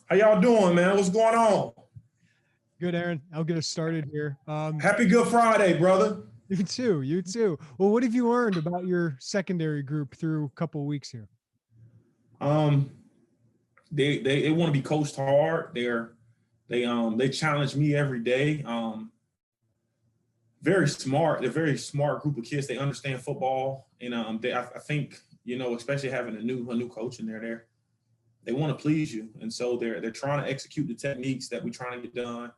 How y'all doing, man? What's going on? Good, Aaron. I'll get us started here. Happy Good Friday, brother. You too. You too. Well, what have you learned about your secondary group through a couple of weeks here? Um, they want to be coached hard. They challenge me every day. Very smart. They're a very smart group of kids. They understand football, and I think especially having a new coach in there, they want to please you, and so they're trying to execute the techniques that we're trying to get done.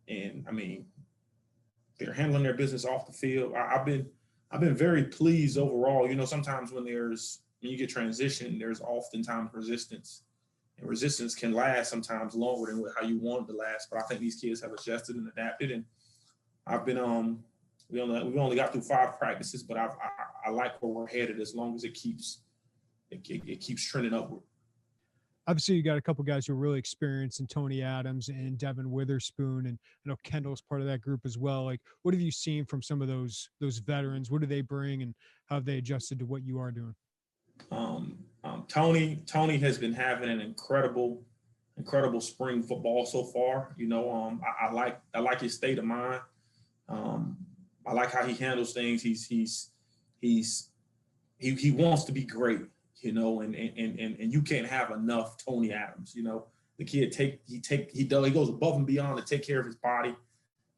And I mean, they're handling their business off the field. I've been very pleased overall. Sometimes when you get transition, there's oftentimes resistance, and resistance can last sometimes longer than how you want it to last. But I think these kids have adjusted and adapted, and I've been we've only got through 5 practices, but I like where we're headed as long as it keeps trending upward. Obviously, you got a couple guys who are really experienced in Tony Adams and Devin Witherspoon, and I know Kendall's part of that group as well. Like, what have you seen from some of those veterans? What do they bring, and how have they adjusted to what you are doing? Tony has been having an incredible spring football so far. I like his state of mind. I like how he handles things. He wants to be great. And you can't have enough Tony Adams. The kid he goes above and beyond to take care of his body.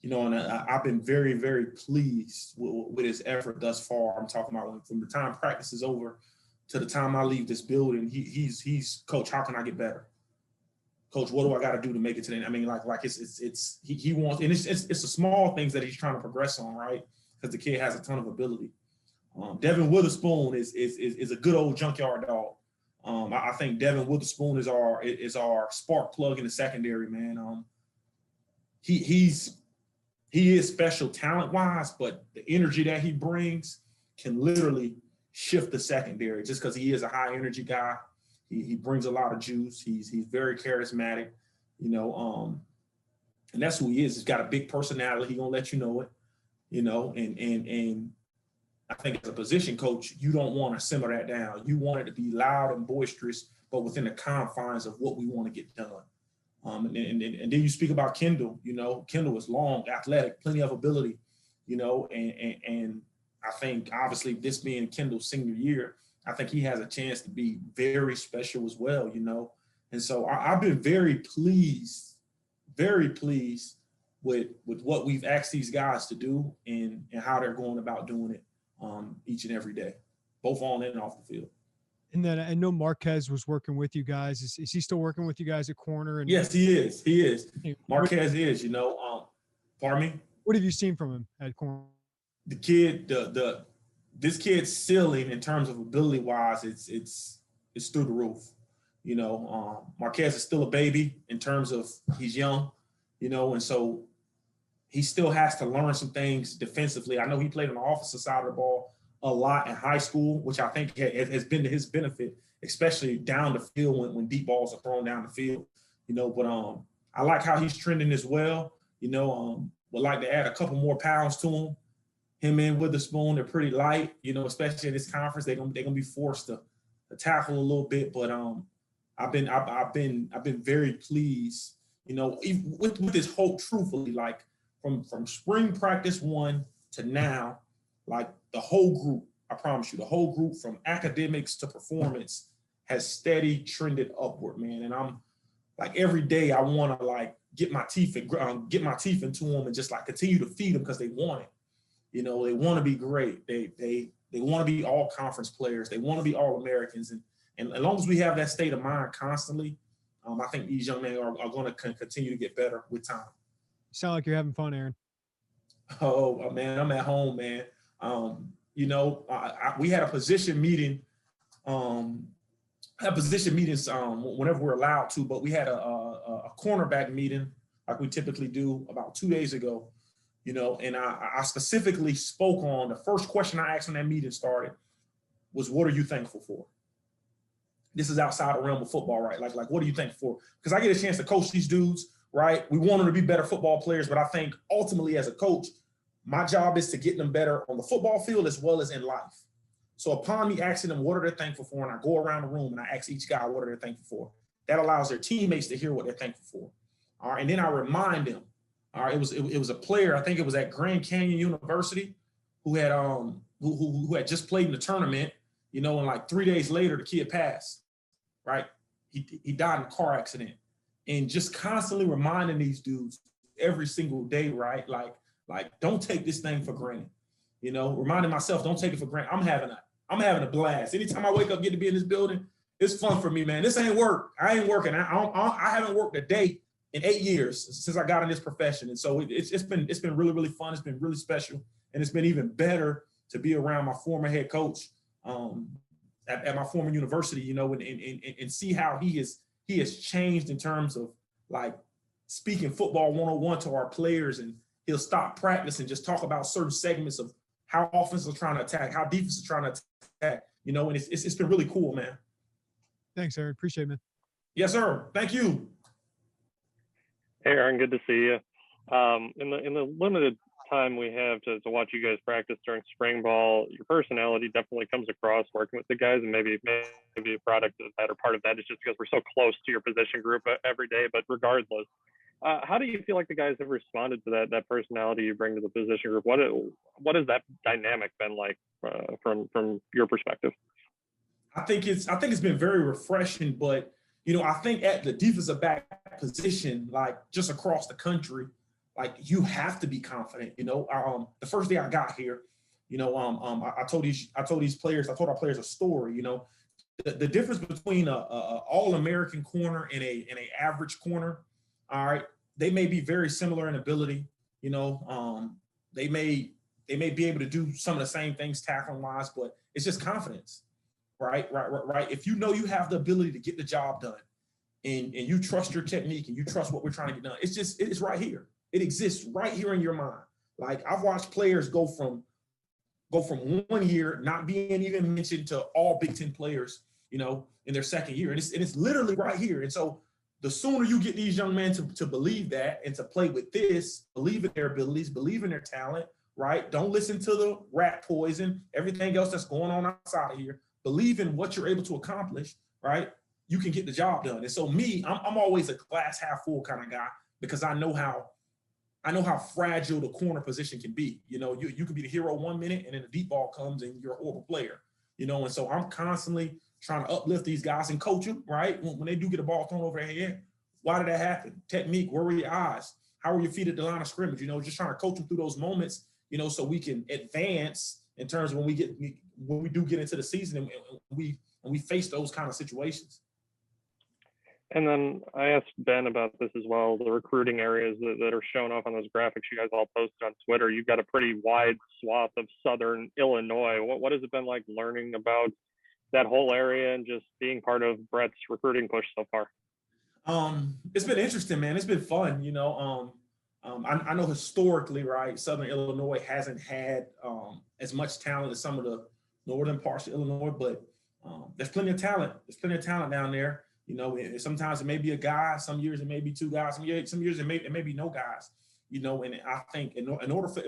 And I've been very, very pleased with his effort thus far. I'm talking about from the time practice is over to the time I leave this building. He's coach. How can I get better? Coach, what do I got to do to make it today? I mean, he wants, and it's the small things that he's trying to progress on, right? Because the kid has a ton of ability. Devin Witherspoon is a good old junkyard dog. I think Devin Witherspoon is our spark plug in the secondary, man. He is special talent wise, but the energy that he brings can literally shift the secondary just because he is a high energy guy. He brings a lot of juice. He's very charismatic, and that's who he is. He's got a big personality. He gonna let you know it, and I think as a position coach, you don't want to simmer that down. You want it to be loud and boisterous, but within the confines of what we want to get done. And then you speak about Kendall. Kendall is long, athletic, plenty of ability. And I think obviously this being Kendall's senior year, I think he has a chance to be very special as well. And so I've been very pleased with what we've asked these guys to do and how they're going about doing it. Each and every day, both on and off the field. And then I know Marquez was working with you guys. Is he still working with you guys at corner? And yes, he is. He is. Marquez is. Pardon me. What have you seen from him at corner? The kid, this kid's ceiling in terms of ability wise, it's through the roof. Marquez is still a baby in terms of he's young. And so he still has to learn some things defensively. I know he played on the offensive side of the ball a lot in high school, which I think has been to his benefit, especially down the field when deep balls are thrown down the field. But I like how he's trending as well. Would like to add a couple more pounds to him. Him and Witherspoon, they're pretty light. Especially in this conference, they're gonna be forced to tackle a little bit. But I've been very pleased. With this hope, truthfully, like. From spring practice 1 to now, like the whole group, I promise you, the whole group from academics to performance has steady trended upward, man. And I'm like every day I want to get my teeth into them and just continue to feed them because they want it. They want to be great. They want to be all conference players. They want to be all Americans. And as long as we have that state of mind constantly, I think these young men are going to continue to get better with time. You sound like you're having fun, Aaron. Oh man, I'm at home, man. We had a position meeting. Whenever we're allowed to, but we had a cornerback meeting like we typically do about 2 days ago. And I specifically spoke on the first question I asked when that meeting started was, "What are you thankful for?" This is outside the realm of football, right? Like what are you thankful for? Because I get a chance to coach these dudes. Right? We want them to be better football players, but I think ultimately as a coach, my job is to get them better on the football field as well as in life. So upon me asking them what are they thankful for, and I go around the room and I ask each guy what are they thankful for, that allows their teammates to hear what they're thankful for. All right, and then I remind them. All right, it was a player, I think it was at Grand Canyon University, who had who had just played in the tournament, and like 3 days later the kid passed. Right, he died in a car accident, and just constantly reminding these dudes every single day, right? Like don't take this thing for granted. Reminding myself, don't take it for granted. I'm having a blast. Anytime I wake up, get to be in this building, it's fun for me, man. This ain't work. I ain't working. I haven't worked a day in 8 years since I got in this profession, and so it's been really, really fun. It's been really special, and it's been even better to be around my former head coach at my former university, and see how he has changed in terms of like speaking football 101 to our players, and he'll stop practice and just talk about certain segments of how offense is trying to attack, how defense is trying to attack, and it's been really cool, man. Thanks, Aaron. Appreciate it, man. Yes, sir. Thank you. Hey, Aaron, good to see you. In the limited time we have to watch you guys practice during spring ball, your personality definitely comes across working with the guys, and maybe a product of that or part of that is just because we're so close to your position group every day. But regardless, how do you feel like the guys have responded to that personality you bring to the position group? What has that dynamic been like from your perspective? I think it's been very refreshing, but I think at the defensive back position, like just across the country, like you have to be confident. The first day I got here, I told our players a story. The difference between a all-American corner and a average corner. All right, they may be very similar in ability. They may be able to do some of the same things tackling wise, but it's just confidence. Right. If you know you have the ability to get the job done, and you trust your technique and you trust what we're trying to get done, it's right here. It exists right here in your mind. Like I've watched players go from 1 year not being even mentioned to all Big Ten players, in their second year, and it's literally right here. And so the sooner you get these young men to believe that and to play with this, believe in their abilities, believe in their talent, right? Don't listen to the rat poison, everything else that's going on outside of here. Believe in what you're able to accomplish, right? You can get the job done. And so I'm always a glass half full kind of guy, because I know how fragile the corner position can be. You can be the hero 1 minute and then the deep ball comes and you're a horrible player. And so I'm constantly trying to uplift these guys and coach them, right? When they do get a ball thrown over their head, why did that happen? Technique, where were your eyes? How were your feet at the line of scrimmage? Just trying to coach them through those moments, so we can advance in terms of when we do get into the season and we face those kind of situations. And then I asked Ben about this as well, the recruiting areas that are shown off on those graphics you guys all posted on Twitter. You've got a pretty wide swath of Southern Illinois. What has it been like learning about that whole area and just being part of Brett's recruiting push so far? It's been interesting, man. It's been fun. I know historically, right, Southern Illinois hasn't had as much talent as some of the northern parts of Illinois, but there's plenty of talent. There's plenty of talent down there. Sometimes it may be a guy, some years it may be two guys, some years it may be no guys. And I think in order for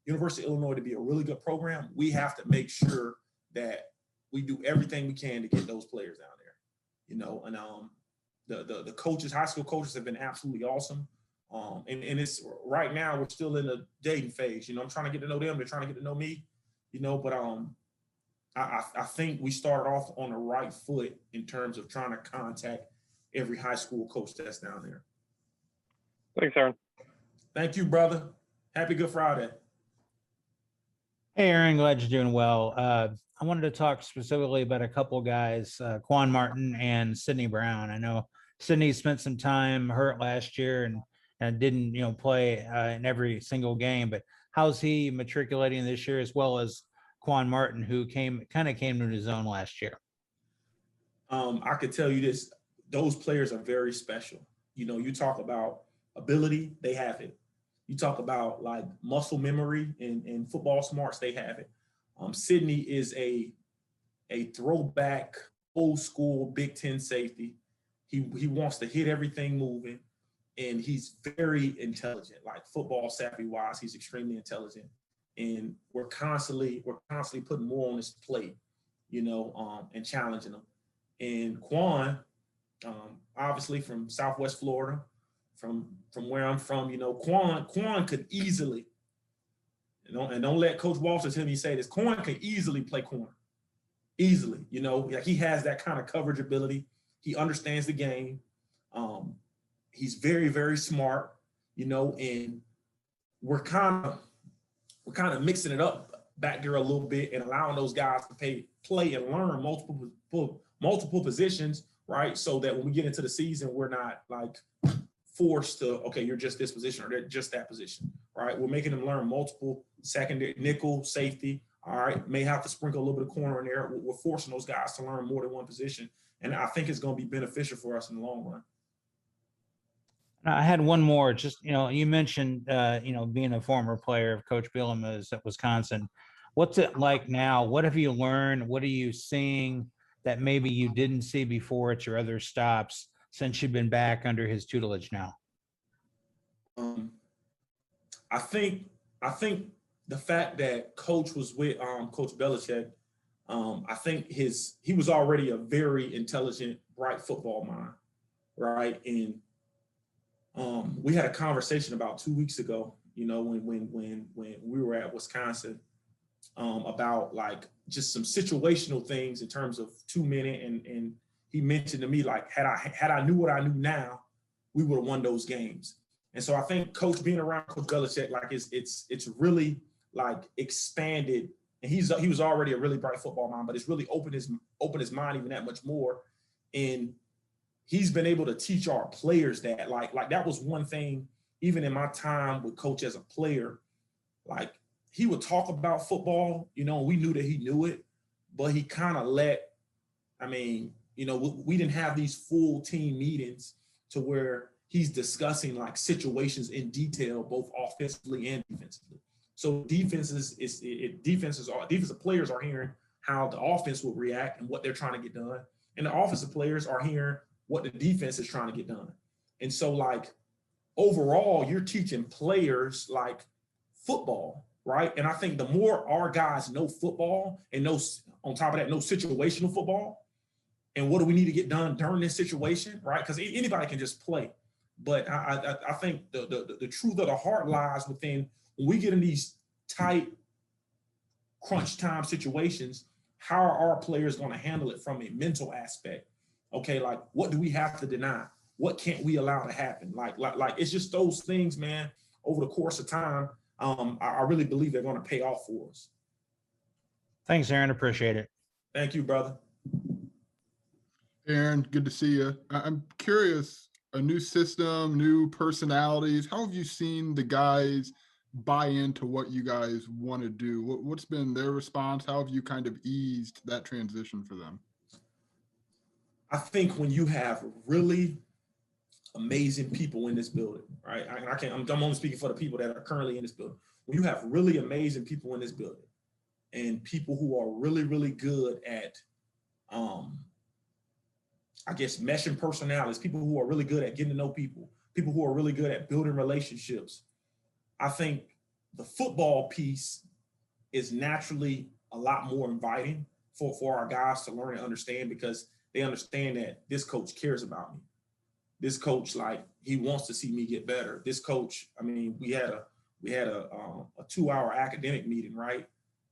University of Illinois to be a really good program, we have to make sure that we do everything we can to get those players down there. And the coaches, high school coaches, have been absolutely awesome. And it's right now we're still in the dating phase. I'm trying to get to know them. They're trying to get to know me. But I think we started off on the right foot in terms of trying to contact every high school coach that's down there. Thanks, Aaron. Thank you, brother. Happy Good Friday. Hey, Aaron, glad you're doing well. I wanted to talk specifically about a couple of guys, Quan Martin and Sidney Brown. I know Sidney spent some time hurt last year and didn't, play in every single game, but how's he matriculating this year, as well as Quan Martin, who came to his own last year? I could tell you this, those players are very special. You talk about ability, they have it. You talk about like muscle memory and football smarts, they have it. Sidney is a throwback, old school Big Ten safety. He wants to hit everything moving, and he's very intelligent, like football savvy wise. He's extremely intelligent, and we're constantly putting more on his plate, and challenging him. And Quan, obviously from Southwest Florida, from where I'm from, you know, Quan could easily, you know, and don't let Coach Walter tell me say this, Quan could easily play corner. Easily, you know, like he has that kind of coverage ability. He understands the game. He's very, very smart, you know, and we're kind of mixing it up back there a little bit and allowing those guys to play and learn multiple positions, right? So that when we get into the season, we're not like forced to, okay, you're just this position or just that position, right? We're making them learn multiple secondary, nickel, safety. All right, may have to sprinkle a little bit of corner in there. We're forcing those guys to learn more than one position, and I think it's going to be beneficial for us in the long run. I had one more. Just, you know, you mentioned, you know, being a former player of Coach Bielema's at Wisconsin. What's it like now? What have you learned? What are you seeing that maybe you didn't see before at your other stops since you've been back under his tutelage now? I think the fact that Coach was with Coach Belichick, I think he was already a very intelligent, bright football mind, right? And we had a conversation about 2 weeks ago, you know, when we were at Wisconsin, about like just some situational things in terms of 2 minute, and he mentioned to me like had I knew what I knew now, we would have won those games. And so I think Coach being around Coach Belichick, like it's really like expanded, and he was already a really bright football mind, but it's really opened his mind even that much more. And he's been able to teach our players that like that was one thing, even in my time with Coach as a player, like he would talk about football, you know, we knew that he knew it, but he kind of you know, we didn't have these full team meetings to where he's discussing like situations in detail, both offensively and defensively. So defensive players are hearing how the offense will react and what they're trying to get done. And the offensive players are hearing what the defense is trying to get done. And so like overall, you're teaching players like football, right? And I think the more our guys know football and know, on top of that, know situational football and what do we need to get done during this situation, right? Because anybody can just play. But I think the truth of the heart lies within when we get in these tight crunch time situations, how are our players going to handle it from a mental aspect? Okay, like what do we have to deny? What can't we allow to happen? Like it's just those things, man, over the course of time, I really believe they're going to pay off for us. Thanks, Aaron. Appreciate it. Thank you, brother. Aaron, good to see you. I'm curious, a new system, new personalities. How have you seen the guys buy into what you guys want to do? What's been their response? How have you kind of eased that transition for them? I think when you have really amazing people in this building, right? I'm only speaking for the people that are currently in this building. When you have really amazing people in this building and people who are really, really good at, I guess, meshing personalities, people who are really good at getting to know people, people who are really good at building relationships, I think the football piece is naturally a lot more inviting for our guys to learn and understand, because they understand that this coach cares about me. This coach, like, he wants to see me get better. This coach, I mean, we had a 2-hour academic meeting, right?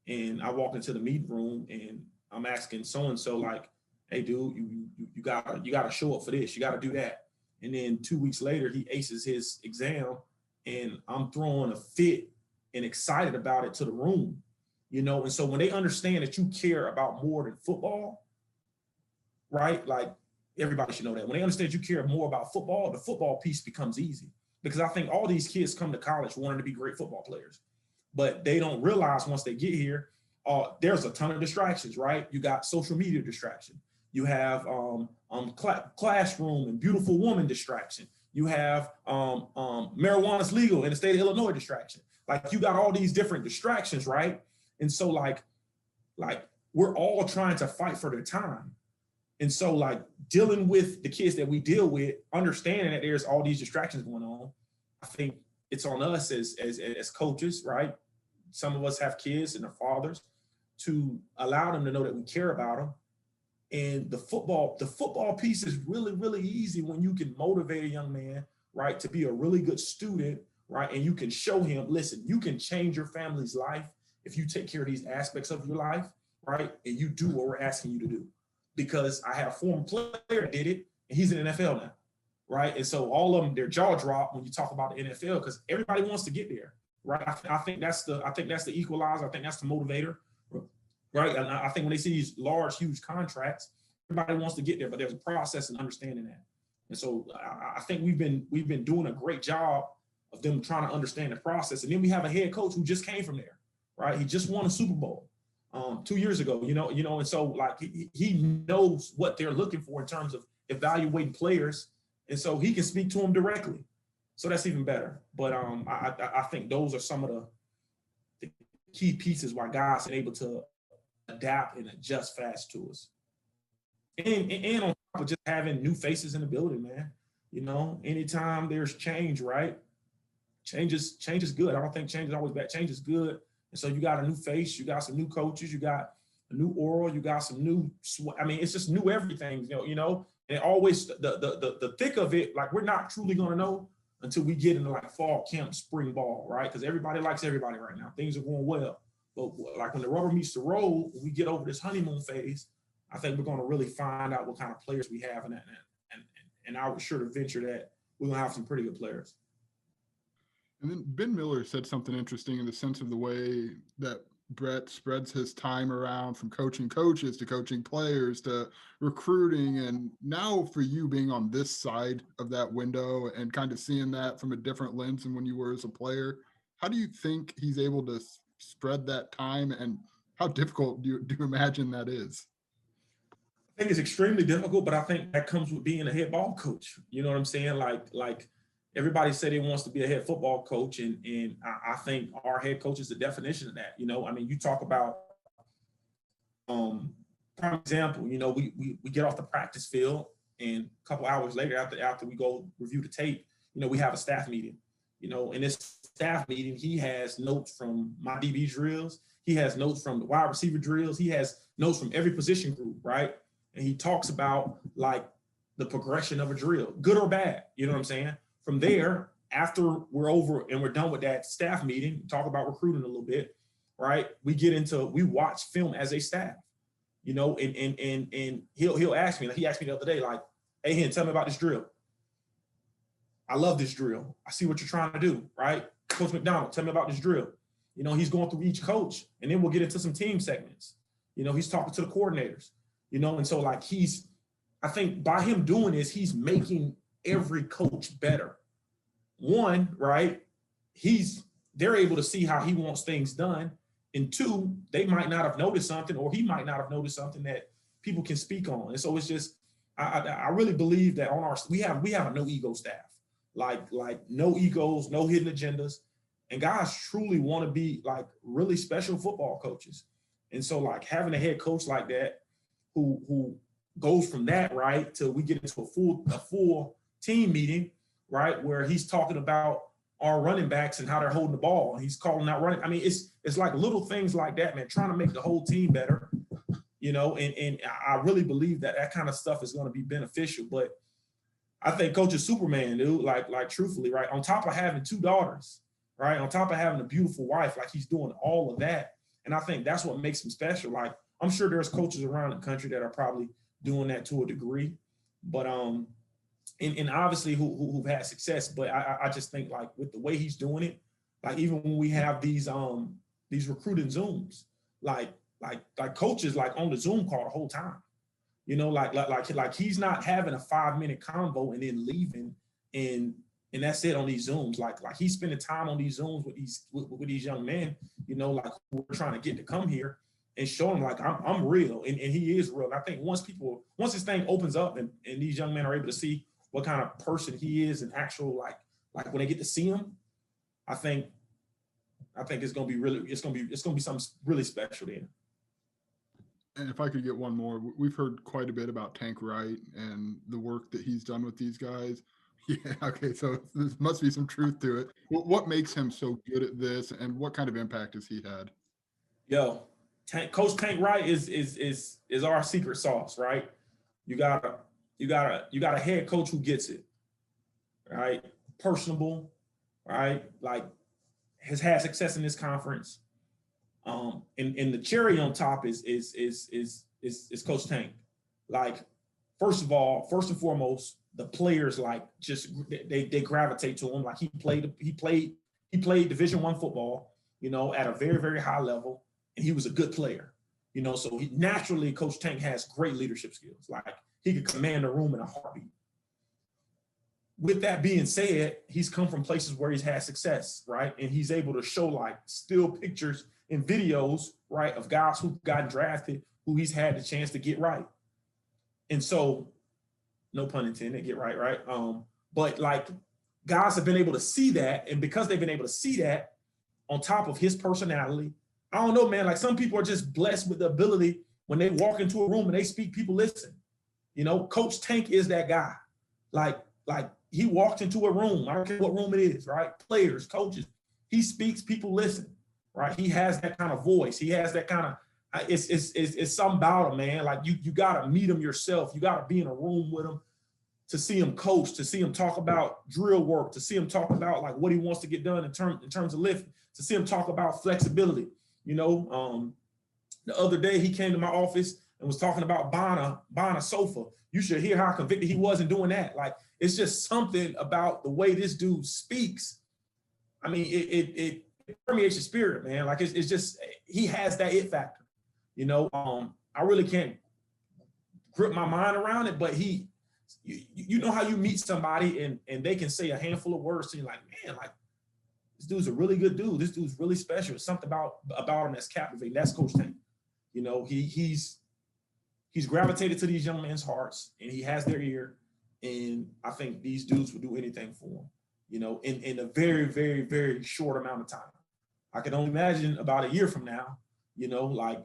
And I walked into the meeting room and I'm asking so-and-so, like, hey, dude, you gotta show up for this. You gotta do that. And then 2 weeks later, he aces his exam and I'm throwing a fit and excited about it to the room, you know? And so when they understand that you care about more than football, right? Like, everybody should know that. When they understand you care more about football, the football piece becomes easy. Because I think all these kids come to college wanting to be great football players, but they don't realize once they get here, there's a ton of distractions, right? You got social media distraction. You have classroom and beautiful woman distraction. You have marijuana's legal in the state of Illinois distraction. Like, you got all these different distractions, right? And so like we're all trying to fight for their time. And so like dealing with the kids that we deal with, understanding that there's all these distractions going on, I think it's on us as coaches, right? Some of us have kids and their fathers, to allow them to know that we care about them And the football piece is really, really easy when you can motivate a young man, right, to be a really good student, right? And you can show him, listen, you can change your family's life if you take care of these aspects of your life, right? And you do what we're asking you to do. Because I had a former player that did it, and he's in the NFL now, right? And so all of them, their jaw drop when you talk about the NFL because everybody wants to get there, right? I think that's the equalizer. I think that's the motivator, right? And I think when they see these large, huge contracts, everybody wants to get there, but there's a process in understanding that. And so I think we've been doing a great job of them trying to understand the process. And then we have a head coach who just came from there, right? He just won a Super Bowl 2 years ago, and so like he knows what they're looking for in terms of evaluating players, and so he can speak to them directly. So that's even better. But I think those are some of the key pieces why guys are able to adapt and adjust fast to us. And on top of just having new faces in the building, man. Anytime there's change, right? Change is good. I don't think change is always bad. Change is good. And so you got a new face, you got some new coaches, you got a new oral, you got some new, it's just new everything, and always the thick of it, like we're not truly going to know until we get into like fall camp, spring ball, right? Because everybody likes everybody right now. Things are going well. But like when the rubber meets the road, when we get over this honeymoon phase, I think we're going to really find out what kind of players we have. And I was sure to venture that we're going to have some pretty good players. And then Ben Miller said something interesting in the sense of the way that Brett spreads his time around from coaching coaches to coaching players to recruiting. And now for you being on this side of that window and kind of seeing that from a different lens than when you were as a player, how do you think he's able to spread that time, and how difficult do you imagine that is? I think it's extremely difficult, but I think that comes with being a head ball coach. You know what I'm saying? Like everybody said he wants to be a head football coach, and I think our head coach is the definition of that. You talk about, for example, we get off the practice field, and a couple hours later, after we go review the tape, we have a staff meeting. In this staff meeting, he has notes from my DB drills, he has notes from the wide receiver drills, he has notes from every position group, right? And he talks about like the progression of a drill, good or bad. You know what I'm saying? From there, after we're over and we're done with that staff meeting, talk about recruiting a little bit, right? We watch film as a staff, and he'll ask me, like he asked me the other day, like, hey, Hen, tell me about this drill. I love this drill. I see what you're trying to do, right? Coach McDonald, tell me about this drill. He's going through each coach, and then we'll get into some team segments. He's talking to the coordinators, and so like I think by him doing this, he's making every coach better. One, right? They're able to see how he wants things done. And two, they might not have noticed something, or he might not have noticed something that people can speak on. And so it's just, I really believe that we have a no ego staff, like no egos, no hidden agendas. And guys truly want to be like really special football coaches. And so like having a head coach like that, who goes from that, right, till we get into a full team meeting, right, where he's talking about our running backs and how they're holding the ball, and he's calling out running. It's like little things like that, man, trying to make the whole team better, and I really believe that kind of stuff is going to be beneficial. But I think Coach is Superman, dude, like truthfully, right, on top of having 2 daughters, right, on top of having a beautiful wife, like he's doing all of that. And I think that's what makes him special. Like, I'm sure there's coaches around the country that are probably doing that to a degree, but and obviously who've had success. But I just think like with the way he's doing it, like even when we have these recruiting Zooms, like coaches like on the Zoom call the whole time, like he's not having a 5-minute convo and then leaving and that's it on these Zooms. Like he's spending time on these Zooms with these young men, like we're trying to get to come here and show them like I'm real and he is real. And I think once this thing opens up and these young men are able to see what kind of person he is and actual like when they get to see him, I think it's gonna be something really special there. And if I could get one more, we've heard quite a bit about Tank Wright and the work that he's done with these guys. Yeah, okay, so there must be some truth to it. What makes him so good at this, and what kind of impact has he had? Yo, Coach Tank Wright is our secret sauce, right? You got a head coach who gets it, right? Personable, right? Like has had success in this conference. And the cherry on top is Coach Tank. Like, first and foremost, the players like just they gravitate to him. Like he played Division I football, you know, at a very, very high level, and he was a good player, you know. So naturally, Coach Tank has great leadership skills. Like he could command a room in a heartbeat. With that being said, he's come from places where he's had success, right? And he's able to show like still pictures and videos, right, of guys who've gotten drafted, who he's had the chance to get right. And so, no pun intended, get right, right? But like guys have been able to see that, and because they've been able to see that on top of his personality, I don't know, man, like some people are just blessed with the ability when they walk into a room and they speak, people listen. You know, Coach Tank is that guy. Like he walked into a room, I don't care what room it is, right? Players, coaches, he speaks, people listen, right? He has that kind of voice. He has that kind of, it's something about him, man. Like you gotta meet him yourself. You gotta be in a room with him to see him coach, to see him talk about drill work, to see him talk about like what he wants to get done in terms of lifting, to see him talk about flexibility. You know, the other day he came to my office and was talking about buying a sofa. You should hear how convicted he was in doing that. Like, it's just something about the way this dude speaks. I mean, it permeates your spirit, man. Like it's just, he has that it factor, you know. I really can't grip my mind around it, but you know how you meet somebody and they can say a handful of words to you, like, man, like this dude's a really good dude. This dude's really special. It's something about him that's captivating. That's Coach Tank. You know, he's gravitated to these young men's hearts, and he has their ear. And I think these dudes would do anything for him, you know, in a very, very, very short amount of time. I can only imagine about a year from now, you know, like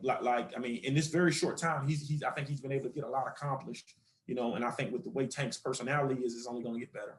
I mean, in this very short time, I think he's been able to get a lot accomplished, you know, and I think with the way Tank's personality is, it's only going to get better.